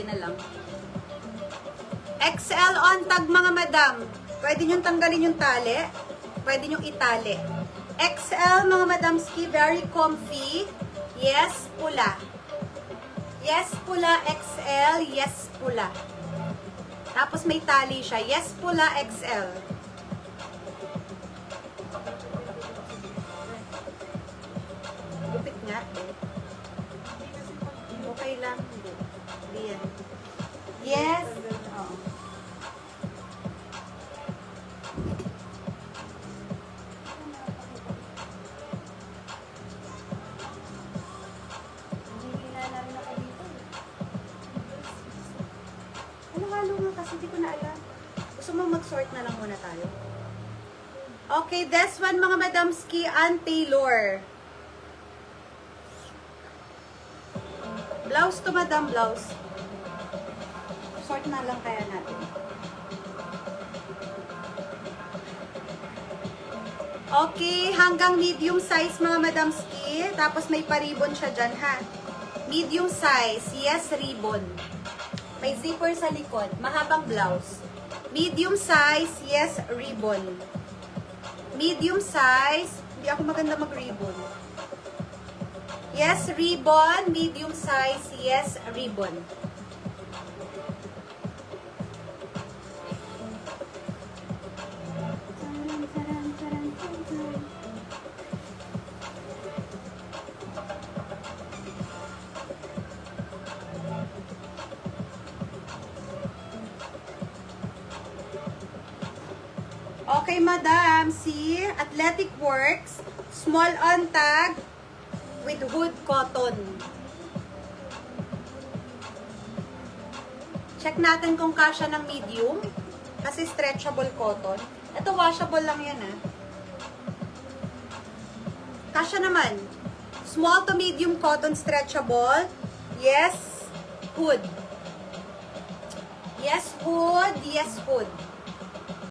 Buti na lang. XL on tag mga madam. Pwede nyo tanggalin yung tali. Pwede nyo itali. XL mga madamski, very comfy. Yes, pula. Yes, pula XL. Yes, pula. Tapos may tali siya. Yes, pula XL. Gupit nga. Okay lang. Hindi yan. Yes. Oh. Halo nga kasi hindi ko na alam. Gusto mo mag-sort na lang muna tayo? Okay, this one mga madamski, Ann Taylor. Blouse to madam, blouse. Sort na lang kaya natin. Okay, hanggang medium size mga madamski. Tapos may pa-ribbon siya dyan ha. Medium size, yes, ribbon. May zipper sa likod. Mahabang blouse. Medium size, yes, ribbon. Medium size. Hindi ako maganda mag-ribbon. Yes, ribbon. Medium size, yes, ribbon. Okay, madam. See? Athletic Works. Small on tag with hood cotton. Check natin kung kasya ng medium. Kasi stretchable cotton. Ito washable lang yan ah. Kasya naman. Small to medium cotton stretchable. Yes, hood. Yes, hood. Yes, hood.